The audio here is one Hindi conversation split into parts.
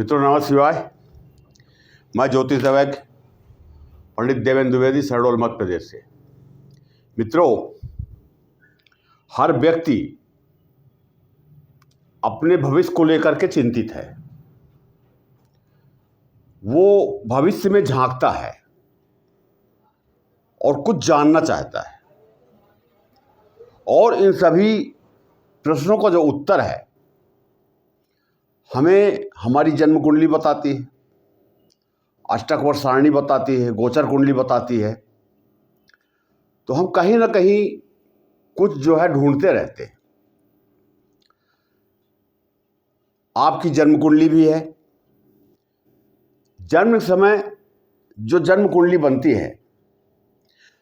मित्रों नमः शिवाय। मैं ज्योतिष वैद्य पंडित देवेंद्र द्विवेदी शहडोल मध्य प्रदेश से। मित्रों, हर व्यक्ति अपने भविष्य को लेकर के चिंतित है। वो भविष्य में झांकता है और कुछ जानना चाहता है, और इन सभी प्रश्नों का जो उत्तर है हमें हमारी जन्म कुंडली बताती है, अष्टक वर्ष सारणी बताती है, गोचर कुंडली बताती है। तो हम कहीं ना कहीं कुछ जो है ढूंढते रहते हैं। आपकी जन्म कुंडली भी है। जन्म समय जो जन्म कुंडली बनती है,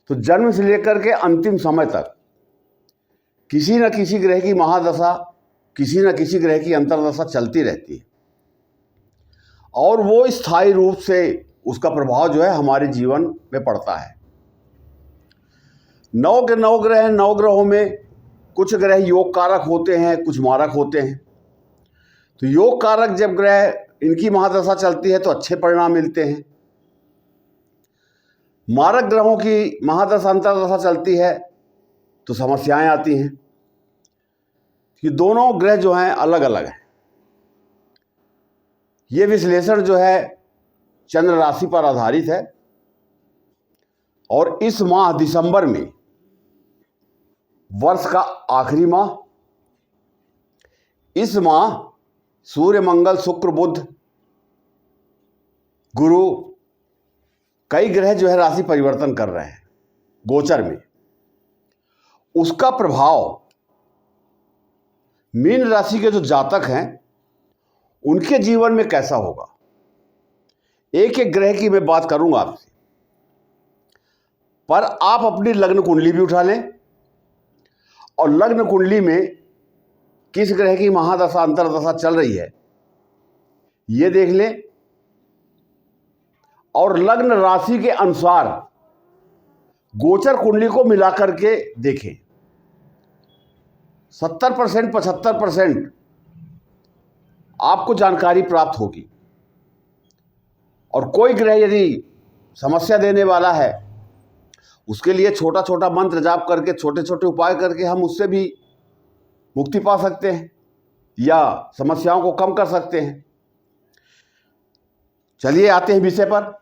तो जन्म से लेकर के अंतिम समय तक किसी न किसी ग्रह की महादशा, किसी न किसी ग्रह की अंतर्दशा चलती रहती है, और वो स्थायी रूप से उसका प्रभाव जो है हमारे जीवन में पड़ता है। 9 के 9 ग्रह हैं। 9 ग्रहों में कुछ ग्रह योग कारक होते हैं, कुछ मारक होते हैं। तो योग कारक जब ग्रह इनकी महादशा चलती है तो अच्छे परिणाम मिलते हैं। मारक ग्रहों की महादशा अंतर्दशा चलती है तो समस्याएं आती हैं। ये दोनों ग्रह जो हैं अलग अलग हैं। ये विश्लेषण जो है चंद्र राशि पर आधारित है, और इस माह दिसंबर में, वर्ष का आखिरी माह, इस माह सूर्य, मंगल, शुक्र, बुध, गुरु, कई ग्रह जो है राशि परिवर्तन कर रहे हैं गोचर में। उसका प्रभाव मीन राशि के जो जातक हैं उनके जीवन में कैसा होगा, एक एक ग्रह की मैं बात करूंगा आपसे। पर आप अपनी लग्न कुंडली भी उठा लें, और लग्न कुंडली में किस ग्रह की महादशा अंतर्दशा चल रही है ये देख लें, और लग्न राशि के अनुसार गोचर कुंडली को मिलाकर के देखें। 70% 75% आपको जानकारी प्राप्त होगी। और कोई ग्रह यदि समस्या देने वाला है, उसके लिए छोटा छोटा मंत्र जाप करके, छोटे छोटे उपाय करके हम उससे भी मुक्ति पा सकते हैं या समस्याओं को कम कर सकते हैं। चलिए आते हैं विषय पर।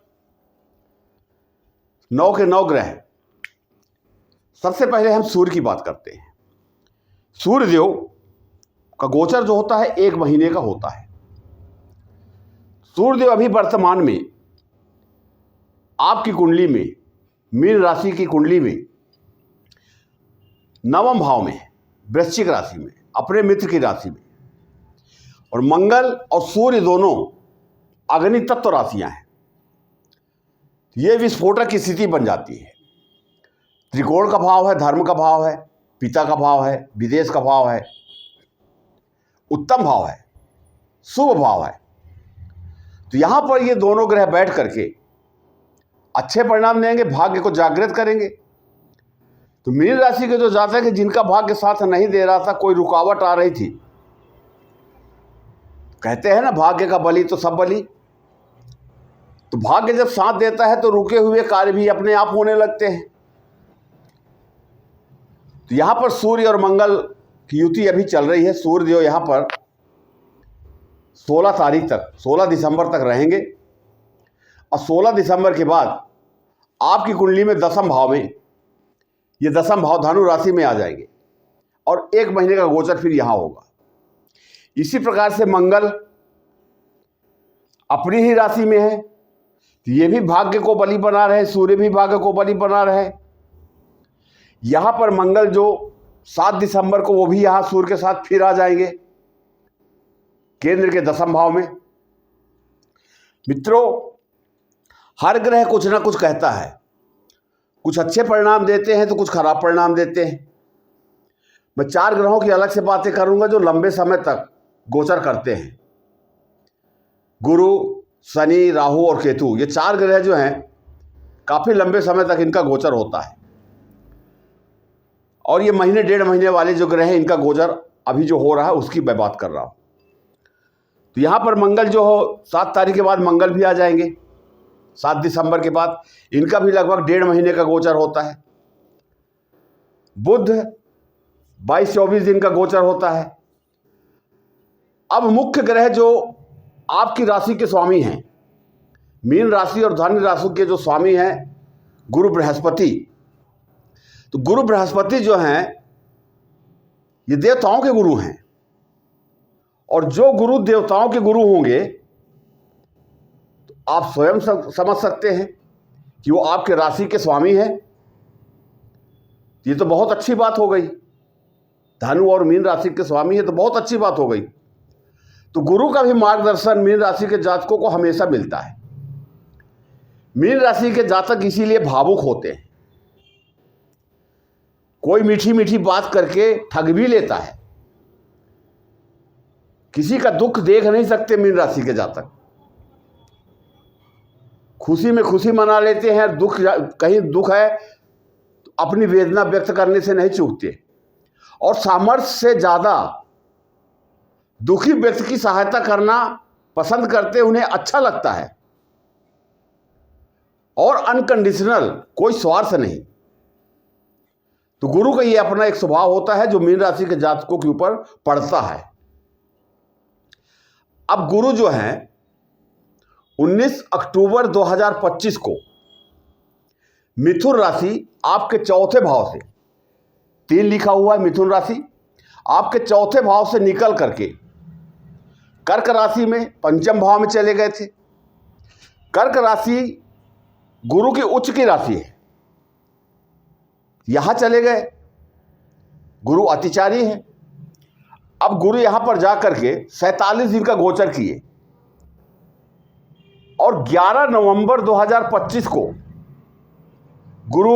9 के 9 ग्रह। सबसे पहले हम सूर्य की बात करते हैं। सूर्य देव का गोचर जो होता है 1 महीने का होता है। सूर्यदेव अभी वर्तमान में आपकी कुंडली में, मीन राशि की कुंडली में, 9वें भाव में है, वृश्चिक राशि में, अपने मित्र की राशि में। और मंगल और सूर्य दोनों अग्नि तत्व राशियां हैं। ये विस्फोटक की स्थिति बन जाती है। त्रिकोण का भाव है, धर्म का भाव है, पिता का भाव है, विदेश का भाव है, उत्तम भाव है, शुभ भाव है। तो यहां पर ये दोनों ग्रह बैठ करके अच्छे परिणाम देंगे, भाग्य को जागृत करेंगे। तो मीन राशि के जो जातक है जिनका भाग्य साथ नहीं दे रहा था, कोई रुकावट आ रही थी, कहते हैं ना भाग्य का बली तो सब बली। तो भाग्य जब साथ देता है तो रुके हुए कार्य भी अपने आप होने लगते हैं। तो यहां पर सूर्य और मंगल की युति अभी चल रही है। सूर्य देव यहां पर 16 तारीख तक, 16 दिसंबर तक रहेंगे, और 16 दिसंबर के बाद आपकी कुंडली में 10वें भाव में, ये 10वें भाव धनु राशि में आ जाएंगे, और 1 महीने का गोचर फिर यहां होगा। इसी प्रकार से मंगल अपनी ही राशि में है, तो ये भी भाग्य को बलि बना रहे, सूर्य भी भाग्य को बलि बना रहे। यहां पर मंगल जो 7 दिसंबर को, वो भी यहां सूर्य के साथ फिर आ जाएंगे केंद्र के 10वें भाव में। मित्रों, हर ग्रह कुछ ना कुछ कहता है। कुछ अच्छे परिणाम देते हैं तो कुछ खराब परिणाम देते हैं। मैं 4 ग्रहों की अलग से बातें करूंगा जो लंबे समय तक गोचर करते हैं। गुरु, शनि, राहु और केतु, ये 4 ग्रह जो हैं काफी लंबे समय तक इनका गोचर होता है। और ये महीने 1.5 महीने वाले जो ग्रह हैं, इनका गोचर अभी जो हो रहा है उसकी मैं बात कर रहा हूं। तो यहाँ पर मंगल जो हो 7 तारीख के बाद मंगल भी आ जाएंगे, 7 दिसंबर के बाद। इनका भी लगभग 1.5 महीने का गोचर होता है। बुध 22-24 दिन का गोचर होता है। अब मुख्य ग्रह जो आपकी राशि के स्वामी हैं, मीन राशि और धनु राशि के जो स्वामी हैं गुरु बृहस्पति, तो गुरु बृहस्पति जो हैं ये देवताओं के गुरु हैं, और जो गुरु देवताओं के गुरु होंगे तो आप स्वयं समझ सकते हैं कि वो आपके राशि के स्वामी हैं। ये तो बहुत अच्छी बात हो गई, धनु और मीन राशि के स्वामी है तो बहुत अच्छी बात हो गई। तो गुरु का भी मार्गदर्शन मीन राशि के जातकों को हमेशा मिलता है। मीन राशि के जातक इसीलिए भावुक होते हैं, कोई मीठी मीठी बात करके ठग भी लेता है। किसी का दुख देख नहीं सकते मीन राशि के जातक, खुशी में खुशी मना लेते हैं, दुख कहीं दुख है तो अपनी वेदना व्यक्त करने से नहीं चूकते, और सामर्थ्य से ज्यादा दुखी व्यक्ति की सहायता करना पसंद करते, उन्हें अच्छा लगता है, और अनकंडीशनल, कोई स्वार्थ नहीं। तो गुरु का ये अपना एक स्वभाव होता है जो मीन राशि के जातकों के ऊपर पड़ता है। अब गुरु जो हैं 19 अक्टूबर 2025 को मिथुन राशि आपके चौथे भाव से, 3 लिखा हुआ है मिथुन राशि, आपके चौथे भाव से निकल करके कर्क राशि में पंचम भाव में चले गए थे। कर्क राशि गुरु की उच्च की राशि है, यहां चले गए, गुरु अतिचारी है। अब गुरु यहां पर जाकर के 47 दिन का गोचर किए, और 11 नवंबर 2025 को गुरु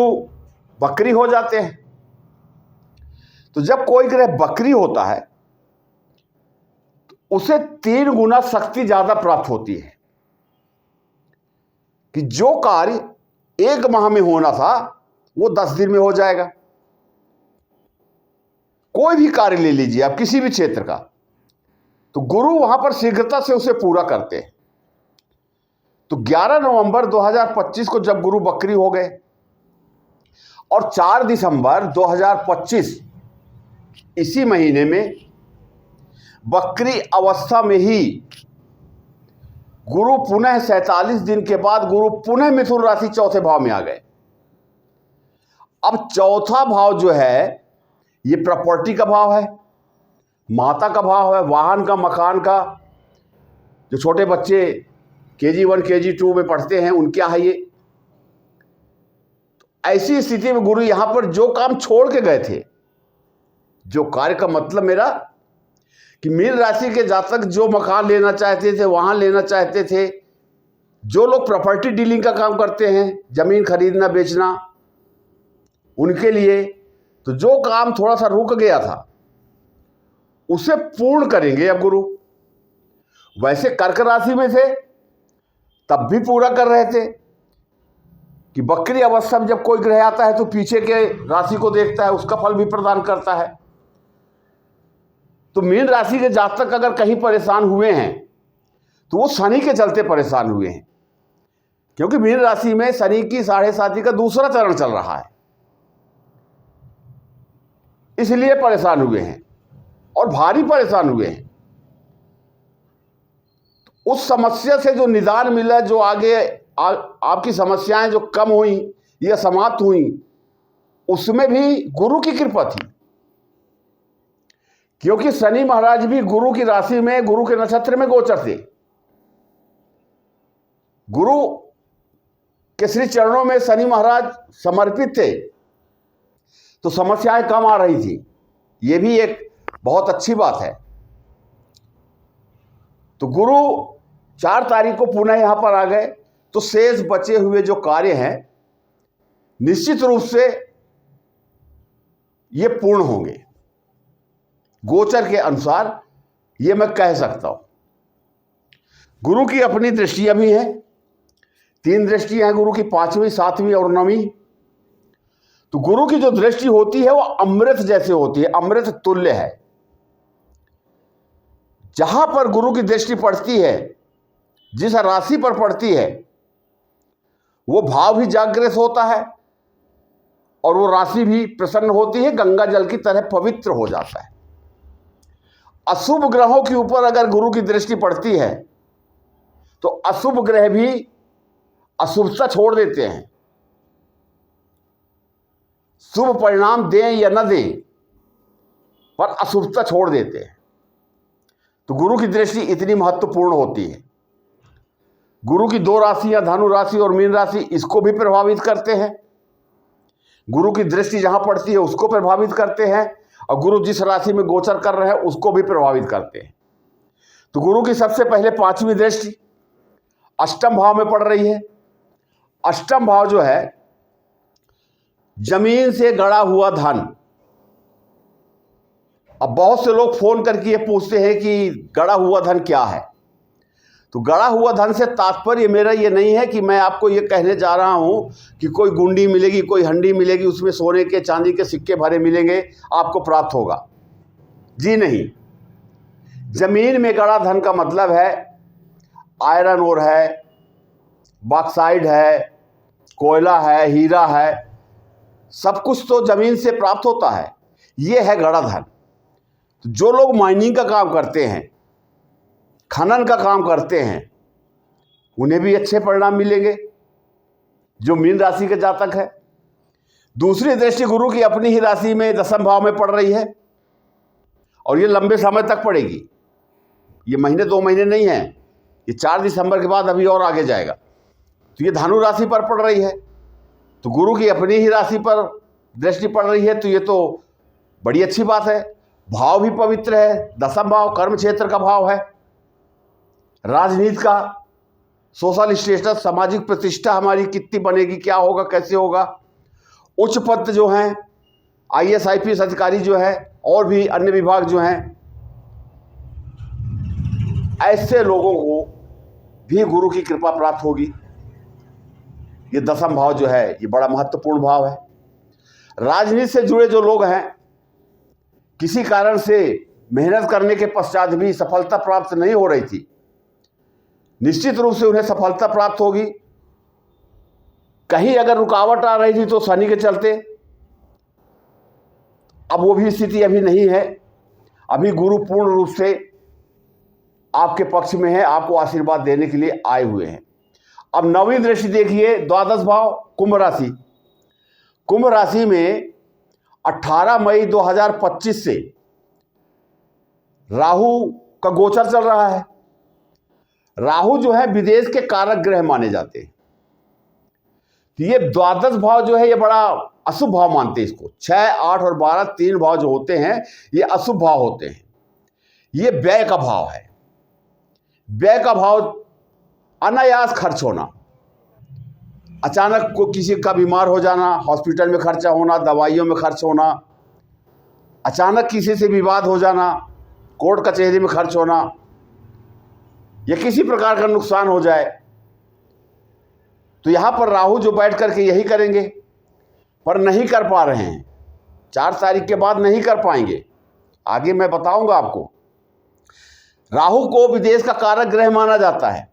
बकरी हो जाते हैं। तो जब कोई ग्रह बकरी होता है तो उसे 3 गुना शक्ति ज्यादा प्राप्त होती है, कि जो कार्य 1 माह में होना था वो 10 दिन में हो जाएगा। कोई भी कार्य ले लीजिए आप, किसी भी क्षेत्र का, तो गुरु वहां पर शीघ्रता से उसे पूरा करते हैं। तो 11 नवंबर 2025 को जब गुरु बकरी हो गए, और 4 दिसंबर 2025 इसी महीने में बकरी अवस्था में ही गुरु पुनः 47 दिन के बाद गुरु पुनः मिथुन राशि चौथे भाव में आ गए। अब चौथा भाव जो है ये प्रॉपर्टी का भाव है, माता का भाव है, वाहन का, मकान का। जो छोटे बच्चे KG1 KG2 में पढ़ते हैं उनके यहाँ है ये। ऐसी स्थिति में गुरु यहां पर जो काम छोड़ के गए थे, जो कार्य का मतलब मेरा कि मीन राशि के जातक जो मकान लेना चाहते थे, वाहन लेना चाहते थे, जो लोग प्रॉपर्टी डीलिंग का काम करते हैं, जमीन खरीदना बेचना, उनके लिए तो जो काम थोड़ा सा रुक गया था उसे पूर्ण करेंगे अब गुरु। वैसे कर्क राशि में थे तब भी पूरा कर रहे थे, कि बकरी अवस्था में जब कोई ग्रह आता है तो पीछे के राशि को देखता है, उसका फल भी प्रदान करता है। तो मीन राशि के जातक अगर कहीं परेशान हुए हैं तो वो शनि के चलते परेशान हुए हैं, क्योंकि मीन राशि में शनि की 7.5 का दूसरा चरण चल रहा है, इसलिए परेशान हुए हैं और भारी परेशान हुए हैं। तो उस समस्या से जो निदान मिला, जो आगे आपकी समस्याएं जो कम हुई या समाप्त हुई, उसमें भी गुरु की कृपा थी, क्योंकि शनि महाराज भी गुरु की राशि में, गुरु के नक्षत्र में गोचर थे। गुरु के श्री चरणों में शनि महाराज समर्पित थे, तो समस्याएं कम आ रही थी। यह भी एक बहुत अच्छी बात है। तो गुरु 4 तारीख को पुनः यहां पर आ गए, तो शेष बचे हुए जो कार्य हैं निश्चित रूप से ये पूर्ण होंगे गोचर के अनुसार, ये मैं कह सकता हूं। गुरु की अपनी दृष्टियां भी हैं, 3 दृष्टियां हैं गुरु की, 5वीं, 7वीं और 9वीं। तो गुरु की जो दृष्टि होती है वो अमृत जैसे होती है, अमृत तुल्य है। जहां पर गुरु की दृष्टि पड़ती है, जिस राशि पर पड़ती है, वो भाव भी जागृत होता है और वो राशि भी प्रसन्न होती है, गंगा जल की तरह पवित्र हो जाता है। अशुभ ग्रहों के ऊपर अगर गुरु की दृष्टि पड़ती है तो अशुभ ग्रह भी अशुभता छोड़ देते हैं। शुभ परिणाम दें या न दें, पर अशुभता छोड़ देते हैं। तो गुरु की दृष्टि इतनी महत्वपूर्ण होती है। गुरु की दो राशियां, धनु राशि और मीन राशि, इसको भी प्रभावित करते हैं। गुरु की दृष्टि जहां पड़ती है उसको प्रभावित करते हैं, और गुरु जिस राशि में गोचर कर रहे हैं उसको भी प्रभावित करते हैं। तो गुरु की सबसे पहले 5वीं दृष्टि अष्टम भाव में पड़ रही है। अष्टम भाव जो है, जमीन से गड़ा हुआ धन। अब बहुत से लोग फोन करके ये पूछते हैं कि गड़ा हुआ धन क्या है। तो गड़ा हुआ धन से तात्पर्य मेरा ये नहीं है कि मैं आपको ये कहने जा रहा हूं कि कोई गुंडी मिलेगी, कोई हंडी मिलेगी, उसमें सोने के चांदी के सिक्के भरे मिलेंगे, आपको प्राप्त होगा। जी नहीं। जमीन में गड़ा धन का मतलब है आयरन ओर है, बॉक्साइड है, कोयला है, हीरा है, सब कुछ तो जमीन से प्राप्त होता है। ये है गड़ा धन। तो जो लोग माइनिंग का काम करते हैं, खनन का काम करते हैं, उन्हें भी अच्छे परिणाम मिलेंगे, जो मीन राशि के जातक है। दूसरी दृष्टि गुरु की अपनी ही राशि में दसम भाव में पड़ रही है, और ये लंबे समय तक पड़ेगी। ये महीने 2 महीने नहीं है, ये 4 दिसंबर के बाद अभी और आगे जाएगा। तो ये धनु राशि पर पड़ रही है, तो गुरु की अपनी ही राशि पर दृष्टि पड़ रही है, तो ये तो बड़ी अच्छी बात है। भाव भी पवित्र है, दसम भाव कर्म क्षेत्र का भाव है। राजनीति का, सोशल स्टेटस, सामाजिक प्रतिष्ठा हमारी कितनी बनेगी, क्या होगा, कैसे होगा। उच्च पद जो हैं, IAS IPS अधिकारी जो है, और भी अन्य विभाग जो हैं, ऐसे लोगों को भी गुरु की कृपा प्राप्त होगी। ये दसम भाव जो है ये बड़ा महत्वपूर्ण भाव है। राजनीति से जुड़े जो लोग हैं, किसी कारण से मेहनत करने के पश्चात भी सफलता प्राप्त नहीं हो रही थी, निश्चित रूप से उन्हें सफलता प्राप्त होगी। कहीं अगर रुकावट आ रही थी तो शनि के चलते, अब वो भी स्थिति अभी नहीं है। अभी गुरु पूर्ण रूप से आपके पक्ष में है, आपको आशीर्वाद देने के लिए आए हुए हैं। अब 9वीं दृष्टि देखिए, द्वादश भाव कुंभ राशि। कुंभ राशि में 18 मई 2025 से राहु का गोचर चल रहा है। राहु जो है विदेश के कारक ग्रह माने जाते हैं। तो ये द्वादश भाव जो है ये बड़ा अशुभ भाव मानते हैं इसको। 6, 8 और 12 3 भाव जो होते हैं ये अशुभ भाव होते हैं। ये व्यय का भाव है। व्यय का भाव अनायास खर्च होना, अचानक को किसी का बीमार हो जाना, हॉस्पिटल में खर्चा होना, दवाइयों में खर्च होना, अचानक किसी से विवाद हो जाना, कोर्ट कचहरी में खर्च होना, या किसी प्रकार का नुकसान हो जाए। तो यहाँ पर राहु जो बैठ करके यही करेंगे, पर नहीं कर पा रहे हैं। 4 तारीख के बाद नहीं कर पाएंगे, आगे मैं बताऊंगा आपको। राहु को विदेश का कारक ग्रह माना जाता है।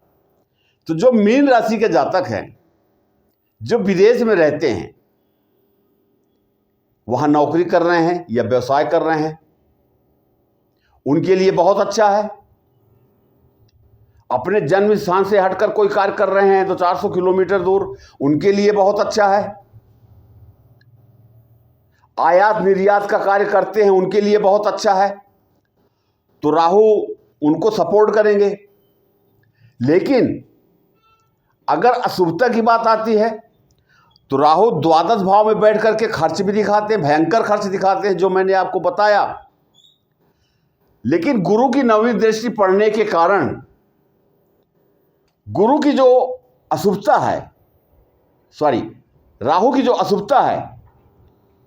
तो जो मीन राशि के जातक हैं, जो विदेश में रहते हैं, वहां नौकरी कर रहे हैं या व्यवसाय कर रहे हैं, उनके लिए बहुत अच्छा है। अपने जन्म स्थान से हटकर कोई कार्य कर रहे हैं तो 400 किलोमीटर दूर, उनके लिए बहुत अच्छा है। आयात निर्यात का कार्य करते हैं, उनके लिए बहुत अच्छा है। तो राहु उनको सपोर्ट करेंगे। लेकिन अगर अशुभता की बात आती है तो राहु द्वादश भाव में बैठ करके खर्च भी दिखाते हैं, भयंकर खर्च दिखाते हैं, जो मैंने आपको बताया। लेकिन गुरु की 9वीं दृष्टि पड़ने के कारण गुरु की जो अशुभता है, राहु की जो अशुभता है,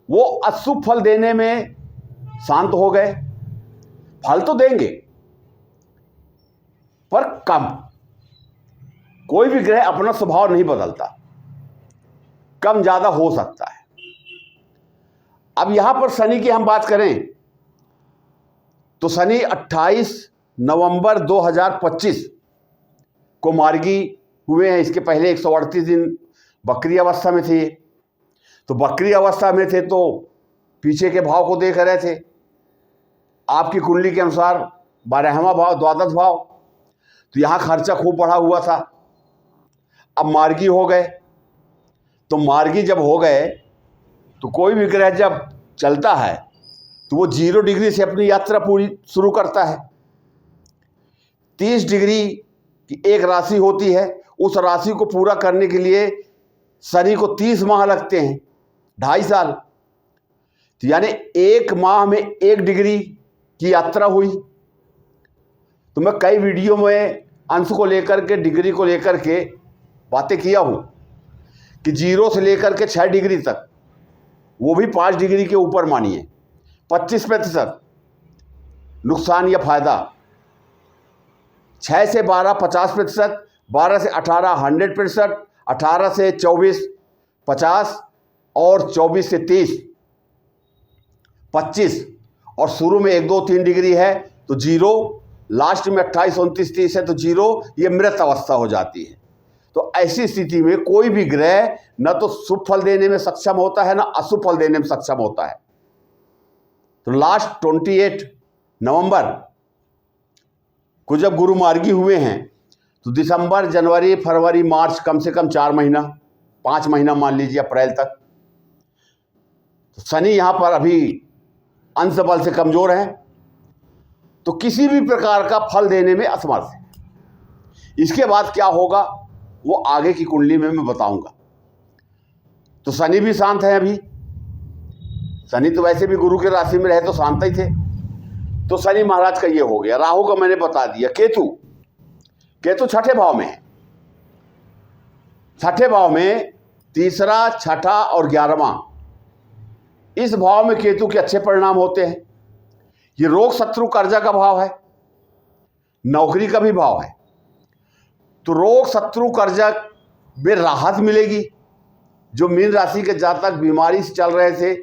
वो अशुभ फल देने में शांत हो गए। फल तो देंगे पर कम। कोई भी ग्रह अपना स्वभाव नहीं बदलता, कम ज्यादा हो सकता है। अब यहां पर शनि की हम बात करें तो शनि 28 नवंबर 2025 को मार्गी हुए हैं। इसके पहले 138 दिन बकरी अवस्था में थे। तो बकरी अवस्था में थे तो पीछे के भाव को देख रहे थे, आपकी कुंडली के अनुसार 12वां भाव, द्वादश भाव। तो यहाँ खर्चा खूब बढ़ा हुआ था। अब मार्गी हो गए, तो मार्गी जब हो गए तो कोई भी ग्रह जब चलता है तो वो 0 डिग्री से अपनी यात्रा पूरी शुरू करता है। 30 डिग्री की एक राशि होती है, उस राशि को पूरा करने के लिए शनि को 30 माह लगते हैं, 2.5 साल। तो यानी 1 माह में 1 डिग्री की यात्रा हुई। तो मैं कई वीडियो में अंश को लेकर के, डिग्री को लेकर के बातें किया हूँ कि 0 से लेकर के 6 डिग्री तक, वो भी 5 डिग्री के ऊपर मानिए, 25% नुकसान या फायदा। 6 से 12 50%, 12 से 18 100%, 18 से 24 50 और 24 से 30 25। और शुरू में 1 2 3 डिग्री है तो 0, लास्ट में 28 29 30 है तो 0, ये मृत अवस्था हो जाती है। तो ऐसी स्थिति में कोई भी ग्रह न तो शुभ फल देने में सक्षम होता है, न अशुभ फल देने में सक्षम होता है। तो लास्ट 28 नवंबर को जब गुरु मार्गी हुए हैं तो दिसंबर, जनवरी, फरवरी, मार्च, कम से कम 4 महीना, 5 महीना मान लीजिए, अप्रैल तक। तो शनि यहाँ पर अभी अंश बल से कमजोर है, तो किसी भी प्रकार का फल देने में असमर्थ है। इसके बाद क्या होगा वो आगे की कुंडली में मैं बताऊंगा। तो शनि भी शांत है अभी। शनि तो वैसे भी गुरु के राशि में रहे तो शांत ही थे। तो शनि महाराज का ये हो गया। राहु का मैंने बता दिया। केतु 6ठे भाव में है। 6ठे भाव में 3रा, 6ठा और 11वां, इस भाव में केतु के अच्छे परिणाम होते हैं। ये रोग, शत्रु, कर्जा का भाव है, नौकरी का भी भाव है। तो रोग, शत्रु, कर्जा में राहत मिलेगी। जो मीन राशि के जातक बीमारी से चल रहे थे,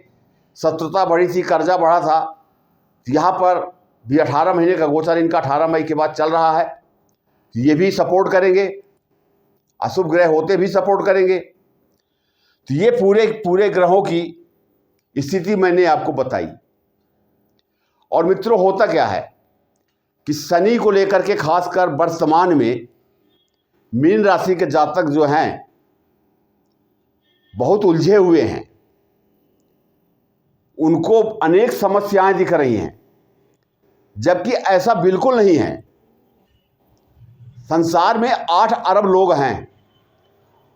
शत्रुता बढ़ी थी, कर्जा बढ़ा था, यहाँ पर भी 18 महीने का गोचर इनका 18 मई के बाद चल रहा है। ये भी सपोर्ट करेंगे, अशुभ ग्रह होते भी सपोर्ट करेंगे। तो ये पूरे ग्रहों की स्थिति मैंने आपको बताई। और मित्रों, होता क्या है कि शनि को लेकर के खासकर वर्तमान में मीन राशि के जातक जो हैं बहुत उलझे हुए हैं। उनको अनेक समस्याएं दिख रही हैं, जबकि ऐसा बिल्कुल नहीं है। संसार में 8 अरब लोग हैं।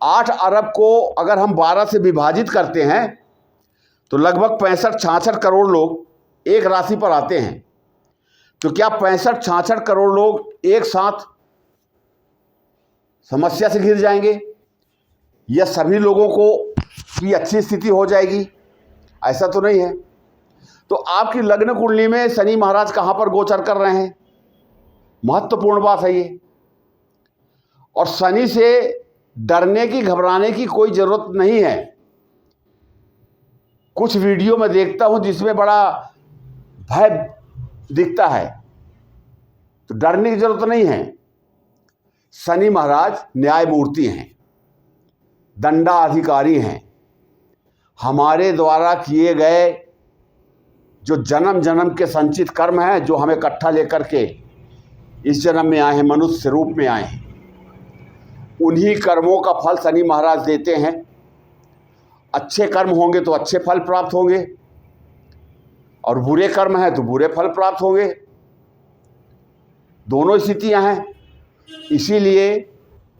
8 अरब को अगर हम 12 से विभाजित करते हैं तो लगभग 65-66 करोड़ लोग एक राशि पर आते हैं। तो क्या 65-66 करोड़ लोग एक साथ समस्या से घिर जाएंगे या सभी लोगों को की अच्छी स्थिति हो जाएगी? ऐसा तो नहीं है। तो आपकी लग्न कुंडली में शनि महाराज कहाँ पर गोचर कर रहे हैं, महत्वपूर्ण बात है ये। और शनि से डरने की, घबराने की कोई ज़रूरत नहीं है। कुछ वीडियो में देखता हूँ जिसमें बड़ा भय दिखता है, तो डरने की ज़रूरत नहीं है। शनि महाराज न्यायमूर्ति हैं, दंडाधिकारी हैं। हमारे द्वारा किए गए जो जन्म जन्म के संचित कर्म हैं, जो हमें इकट्ठा लेकर के इस जन्म में आए हैं, मनुष्य रूप में आए हैं, उन्हीं कर्मों का फल शनि महाराज देते हैं। अच्छे कर्म होंगे तो अच्छे फल प्राप्त होंगे, और बुरे कर्म हैं तो बुरे फल प्राप्त होंगे। दोनों स्थितियां हैं। इसीलिए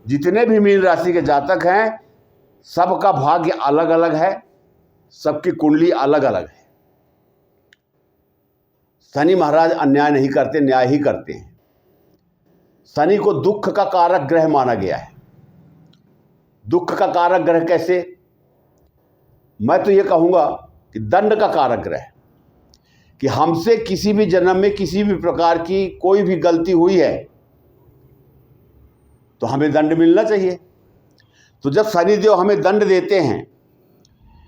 जितने भी मीन राशि के जातक हैं, सबका भाग्य अलग अलग है, सबकी कुंडली अलग अलग है। शनि महाराज अन्याय नहीं करते, न्याय ही करते हैं। शनि को दुख का कारक ग्रह माना गया है। दुख का कारक ग्रह कैसे? मैं तो ये कहूँगा कि दंड का कारक ग्रह, कि हमसे किसी भी जन्म में किसी भी प्रकार की कोई भी गलती हुई है तो हमें दंड मिलना चाहिए। तो जब शनिदेव हमें दंड देते हैं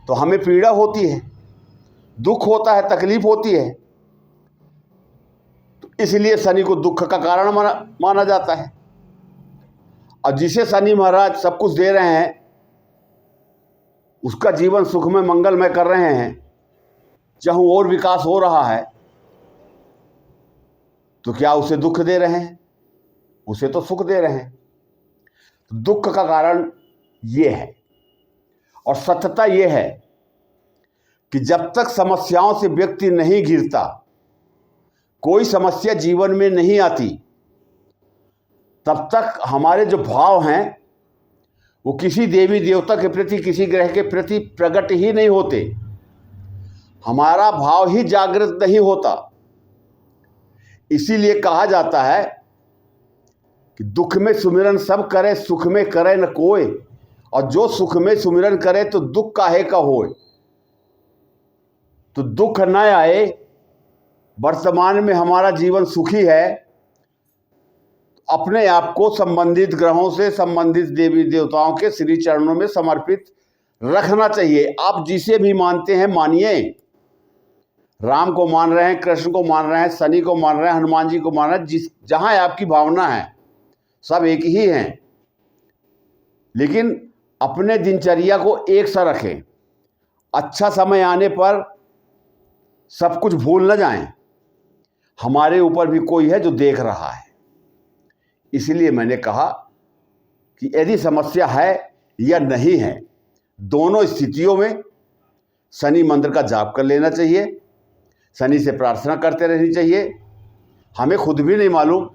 तो हमें पीड़ा होती है, दुख होता है, तकलीफ होती है। तो इसलिए शनि को दुख का कारण माना जाता है। और जिसे शनि महाराज सब कुछ दे रहे हैं, उसका जीवन सुखमय मंगलमय कर रहे हैं, चाहे और विकास हो रहा है, तो क्या उसे दुख दे रहे हैं? उसे तो सुख दे रहे हैं। तो दुख का कारण ये है। और सत्यता ये है कि जब तक समस्याओं से व्यक्ति नहीं घिरता, कोई समस्या जीवन में नहीं आती, तब तक हमारे जो भाव हैं वो किसी देवी देवता के प्रति, किसी ग्रह के प्रति प्रकट ही नहीं होते। हमारा भाव ही जागृत नहीं होता। इसीलिए कहा जाता है कि दुख में सुमिरन सब करे, सुख में करे न कोई। और जो सुख में सुमिरन करे तो दुख काहे का होए। तो दुख न आए, वर्तमान में हमारा जीवन सुखी है, अपने आप को संबंधित ग्रहों से, संबंधित देवी देवताओं के श्री चरणों में समर्पित रखना चाहिए। आप जिसे भी मानते हैं मानिए। राम को मान रहे हैं, कृष्ण को मान रहे हैं, शनि को मान रहे हैं, हनुमान जी को मान रहे हैं, जहां आपकी भावना है, सब एक ही हैं। लेकिन अपने दिनचर्या को एक सा रखें। अच्छा समय आने पर सब कुछ भूल न जाएं। हमारे ऊपर भी कोई है जो देख रहा है। इसलिए मैंने कहा कि यदि समस्या है या नहीं है, दोनों स्थितियों में शनि मंत्र का जाप कर लेना चाहिए, शनि से प्रार्थना करते रहनी चाहिए। हमें खुद भी नहीं मालूम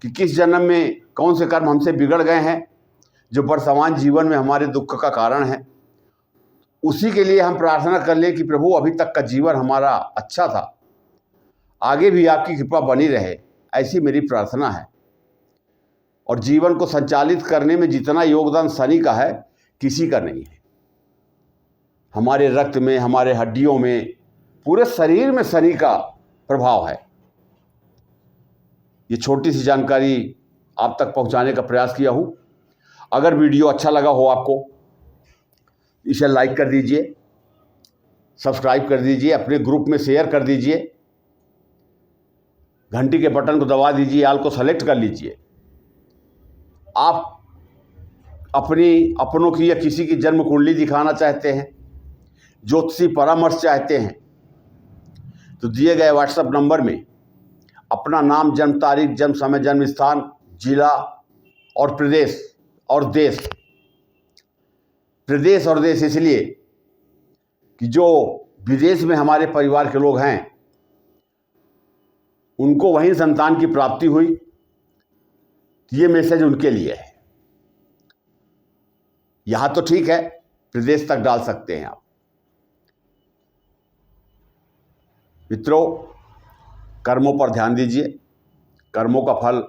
कि किस जन्म में कौन से कर्म हमसे बिगड़ गए हैं जो वर्तमान जीवन में हमारे दुख का कारण है। उसी के लिए हम प्रार्थना कर लें कि प्रभु अभी तक का जीवन हमारा अच्छा था, आगे भी आपकी कृपा बनी रहे, ऐसी मेरी प्रार्थना है। और जीवन को संचालित करने में जितना योगदान शनि का है, किसी का नहीं है। हमारे रक्त में, हमारे हड्डियों में, पूरे शरीर में शनि का प्रभाव है। ये छोटी सी जानकारी आप तक पहुंचाने का प्रयास किया हूं। अगर वीडियो अच्छा लगा हो आपको, इसे लाइक कर दीजिए, सब्सक्राइब कर दीजिए, अपने ग्रुप में शेयर कर दीजिए, घंटी के बटन को दबा दीजिए, आल को सेलेक्ट कर लीजिए। आप अपनों की या किसी की जन्म कुंडली दिखाना चाहते हैं, ज्योतिषी परामर्श चाहते हैं, तो दिए गए व्हाट्सएप नंबर में अपना नाम, जन्म तारीख, जन्म समय, जन्म स्थान, जिला और प्रदेश और देश। प्रदेश और देश इसलिए कि जो विदेश में हमारे परिवार के लोग हैं, उनको वहीं संतान की प्राप्ति हुई, ये मैसेज उनके लिए है। यहां तो ठीक है, प्रदेश तक डाल सकते हैं आप। मित्रों, कर्मों पर ध्यान दीजिए। कर्मों का फल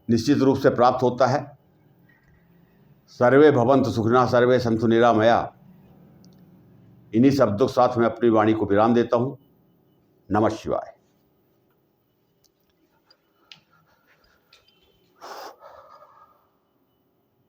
निश्चित रूप से प्राप्त होता है। सर्वे भवन्तु सुखिनः, सर्वे सन्तु निरामया। इन्हीं शब्दों के साथ मैं अपनी वाणी को विराम देता हूँ। नमः शिवाय।